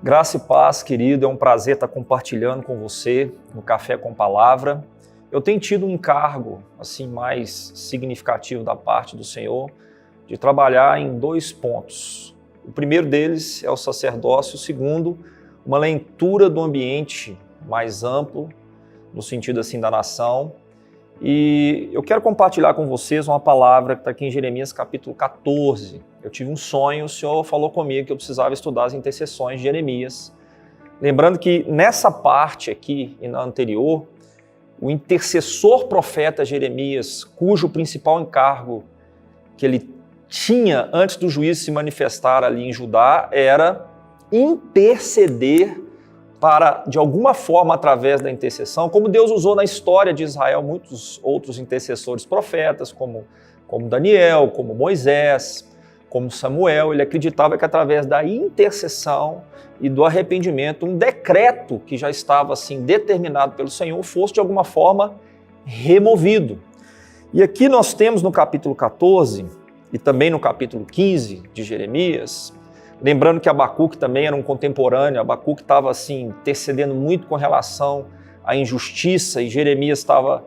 Graça e paz, querido, é um prazer estar compartilhando com você no Café com Palavra. Eu tenho tido um encargo assim mais significativo da parte do Senhor de trabalhar em dois pontos. O primeiro deles é o sacerdócio, o segundo, uma leitura do ambiente mais amplo, no sentido assim da nação. E eu quero compartilhar com vocês uma palavra que está aqui em Jeremias capítulo 14. Eu tive um sonho, o Senhor falou comigo que eu precisava estudar as intercessões de Jeremias. Lembrando que nessa parte aqui e na anterior, o intercessor profeta Jeremias, cujo principal encargo que ele tinha antes do juízo se manifestar ali em Judá, era interceder para, de alguma forma, através da intercessão, como Deus usou na história de Israel muitos outros intercessores profetas, como Daniel, como Moisés, como Samuel. Ele acreditava que através da intercessão e do arrependimento, um decreto que já estava assim determinado pelo Senhor fosse de alguma forma removido. E aqui nós temos no capítulo 14 e também no capítulo 15 de Jeremias, lembrando que Abacuque também era um contemporâneo, Abacuque estava assim intercedendo muito com relação à injustiça e Jeremias estava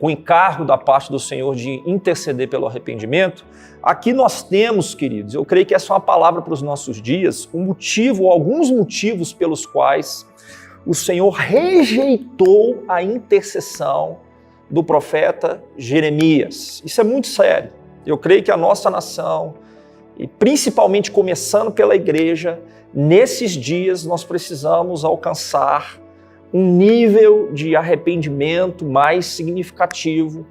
com encargo da parte do Senhor de interceder pelo arrependimento. Aqui nós temos, queridos, eu creio que essa é uma palavra para os nossos dias, um motivo ou alguns motivos pelos quais o Senhor rejeitou a intercessão do profeta Jeremias. Isso é muito sério. Eu creio que a nossa nação, e principalmente começando pela igreja, nesses dias nós precisamos alcançar um nível de arrependimento mais significativo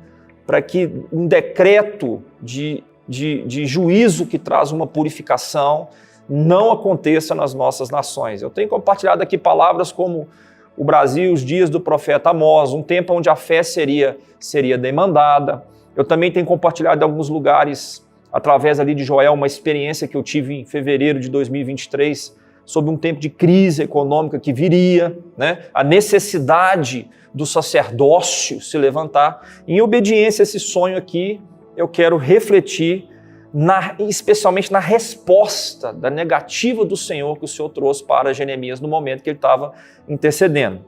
para que um decreto de juízo que traz uma purificação não aconteça nas nossas nações. Eu tenho compartilhado aqui palavras como o Brasil, os dias do profeta Amós, um tempo onde a fé seria demandada. Eu também tenho compartilhado em alguns lugares, através ali de Joel, uma experiência que eu tive em fevereiro de 2023, sobre um tempo de crise econômica que viria, né? A necessidade do sacerdócio se levantar. Em obediência a esse sonho aqui, eu quero refletir, especialmente na resposta da negativa do Senhor que o Senhor trouxe para Jeremias no momento que ele estava intercedendo.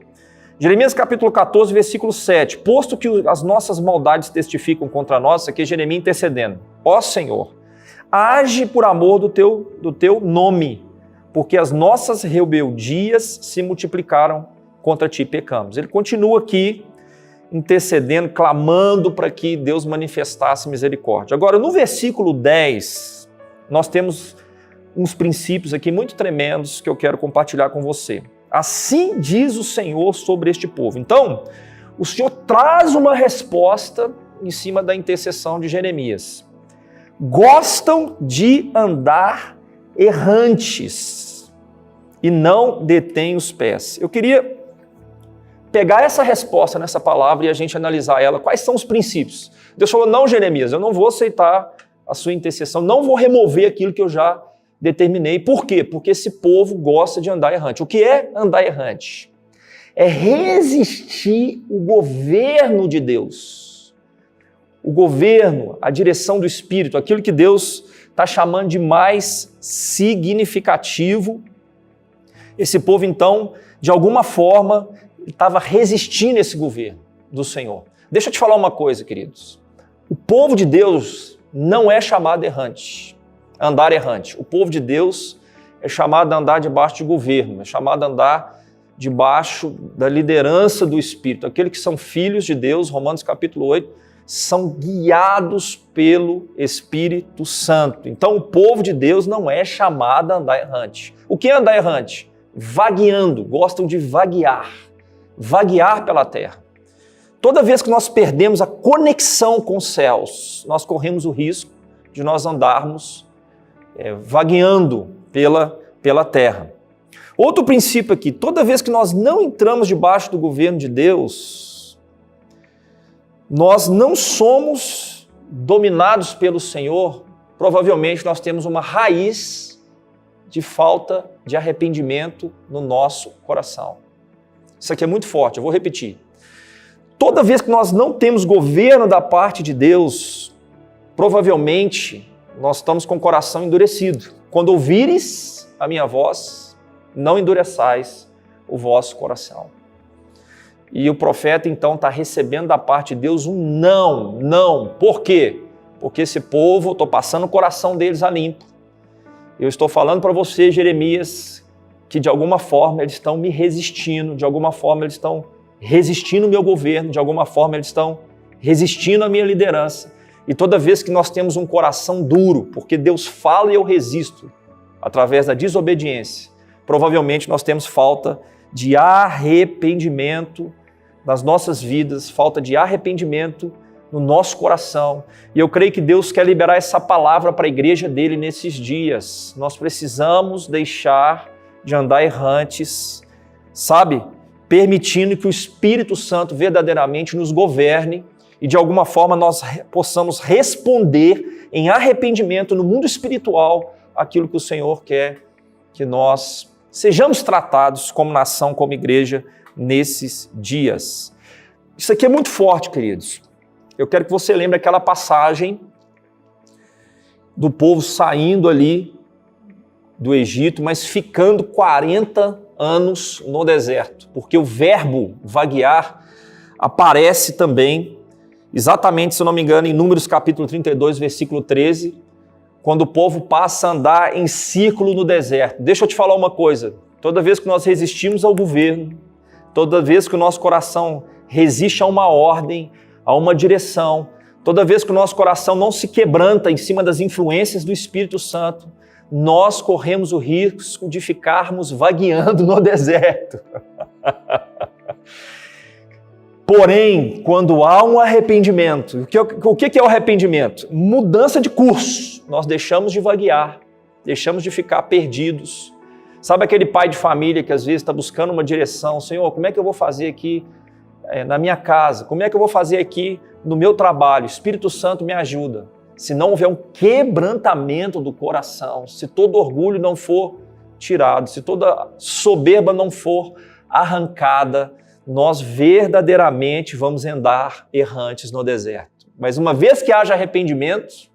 Jeremias capítulo 14, versículo 7. Posto que as nossas maldades testificam contra nós, aqui é Jeremias intercedendo. Ó Senhor, age por amor do teu nome, porque as nossas rebeldias se multiplicaram contra ti e pecamos. Ele continua aqui intercedendo, clamando para que Deus manifestasse misericórdia. Agora, no versículo 10, nós temos uns princípios aqui muito tremendos que eu quero compartilhar com você. Assim diz o Senhor sobre este povo. Então, o Senhor traz uma resposta em cima da intercessão de Jeremias. Gostam de andar errantes e não detêm os pés. Eu queria pegar essa resposta nessa palavra e a gente analisar ela. Quais são os princípios? Deus falou, não, Jeremias, eu não vou aceitar a sua intercessão, não vou remover aquilo que eu já determinei. Por quê? Porque esse povo gosta de andar errante. O que é andar errante? É resistir o governo de Deus. O governo, a direção do Espírito, aquilo que Deus está chamando de mais significativo. Esse povo, então, de alguma forma, estava resistindo a esse governo do Senhor. Deixa eu te falar uma coisa, queridos. O povo de Deus não é chamado errante. Andar errante. O povo de Deus é chamado a andar debaixo de governo, é chamado a andar debaixo da liderança do Espírito. Aqueles que são filhos de Deus, Romanos capítulo 8, são guiados pelo Espírito Santo. Então o povo de Deus não é chamado a andar errante. O que é andar errante? Vagueando, gostam de vaguear pela terra. Toda vez que nós perdemos a conexão com os céus, nós corremos o risco de nós andarmos vagueando pela terra. Outro princípio aqui, toda vez que nós não entramos debaixo do governo de Deus, nós não somos dominados pelo Senhor, provavelmente nós temos uma raiz de falta de arrependimento no nosso coração. Isso aqui é muito forte, eu vou repetir. Toda vez que nós não temos governo da parte de Deus, provavelmente nós estamos com o coração endurecido. Quando ouvires a minha voz, não endureçais o vosso coração. E o profeta então está recebendo da parte de Deus um não. Por quê? Porque esse povo, estou passando o coração deles a limpo. Eu estou falando para você, Jeremias, que de alguma forma eles estão me resistindo, de alguma forma eles estão resistindo ao meu governo, de alguma forma eles estão resistindo à minha liderança. E toda vez que nós temos um coração duro, porque Deus fala e eu resisto, através da desobediência, provavelmente nós temos falta de arrependimento nas nossas vidas, falta de arrependimento no nosso coração. E eu creio que Deus quer liberar essa palavra para a igreja dele nesses dias. Nós precisamos deixar de andar errantes, sabe? Permitindo que o Espírito Santo verdadeiramente nos governe e de alguma forma nós possamos responder em arrependimento no mundo espiritual aquilo que o Senhor quer que nós sejamos tratados como nação, como igreja nesses dias. Isso aqui é muito forte, queridos. Eu quero que você lembre aquela passagem do povo saindo ali do Egito, mas ficando 40 anos no deserto, porque o verbo vaguear aparece também, exatamente, se eu não me engano, em Números capítulo 32, versículo 13, quando o povo passa a andar em círculo no deserto. Deixa eu te falar uma coisa, toda vez que nós resistimos ao governo, toda vez que o nosso coração resiste a uma ordem, a uma direção, toda vez que o nosso coração não se quebranta em cima das influências do Espírito Santo, nós corremos o risco de ficarmos vagueando no deserto. Porém, quando há um arrependimento, o que é o arrependimento? Mudança de curso. Nós deixamos de vaguear, deixamos de ficar perdidos. Sabe aquele pai de família que às vezes está buscando uma direção? Senhor, como é que eu vou fazer aqui na minha casa? Como é que eu vou fazer aqui no meu trabalho? Espírito Santo me ajuda. Se não houver um quebrantamento do coração, se todo orgulho não for tirado, se toda soberba não for arrancada, nós verdadeiramente vamos andar errantes no deserto. Mas uma vez que haja arrependimento,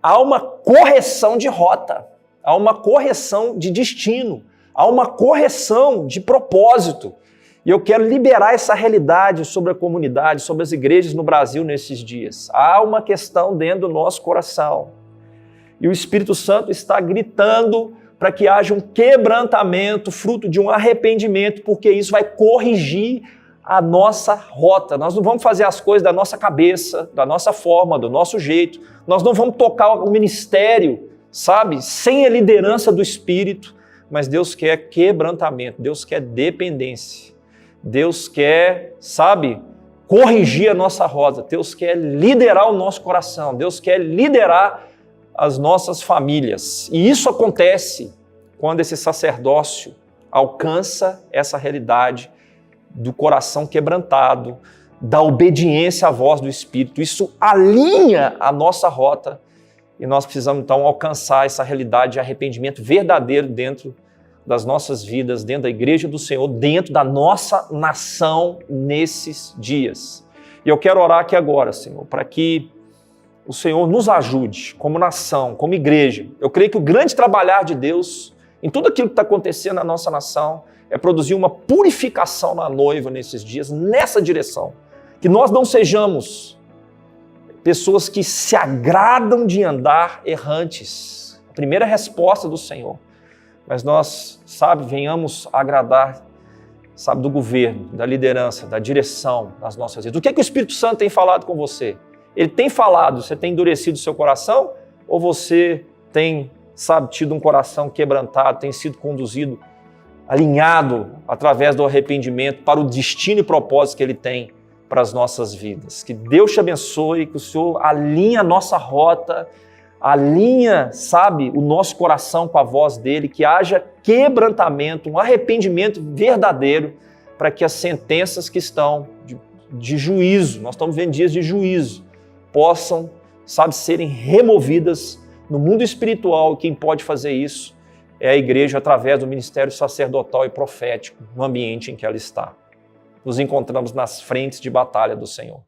há uma correção de rota, há uma correção de destino, há uma correção de propósito. E eu quero liberar essa realidade sobre a comunidade, sobre as igrejas no Brasil nesses dias. Há uma questão dentro do nosso coração. E o Espírito Santo está gritando para que haja um quebrantamento, fruto de um arrependimento, porque isso vai corrigir a nossa rota. Nós não vamos fazer as coisas da nossa cabeça, da nossa forma, do nosso jeito. Nós não vamos tocar o ministério, sabe, sem a liderança do Espírito. Mas Deus quer quebrantamento, Deus quer dependência. Deus quer, sabe, corrigir a nossa rota, Deus quer liderar o nosso coração, Deus quer liderar as nossas famílias. E isso acontece quando esse sacerdócio alcança essa realidade do coração quebrantado, da obediência à voz do Espírito. Isso alinha a nossa rota e nós precisamos então alcançar essa realidade de arrependimento verdadeiro dentro das nossas vidas, dentro da igreja do Senhor, dentro da nossa nação nesses dias. E eu quero orar aqui agora, Senhor, para que o Senhor nos ajude como nação, como igreja. Eu creio que o grande trabalhar de Deus em tudo aquilo que está acontecendo na nossa nação é produzir uma purificação na noiva nesses dias, nessa direção. Que nós não sejamos pessoas que se agradam de andar errantes. A primeira resposta do Senhor. Mas nós, sabe, venhamos agradar, sabe, do governo, da liderança, da direção das nossas vidas. O que é que o Espírito Santo tem falado com você? Ele tem falado, você tem endurecido o seu coração? Ou você tem, sabe, tido um coração quebrantado, tem sido conduzido, alinhado através do arrependimento para o destino e propósito que Ele tem para as nossas vidas? Que Deus te abençoe, que o Senhor alinhe a nossa rota, alinha, sabe, o nosso coração com a voz dele, que haja quebrantamento, um arrependimento verdadeiro para que as sentenças que estão de juízo, nós estamos vendo dias de juízo, possam, sabe, serem removidas no mundo espiritual. Quem pode fazer isso é a igreja através do ministério sacerdotal e profético no ambiente em que ela está. Nos encontramos nas frentes de batalha do Senhor.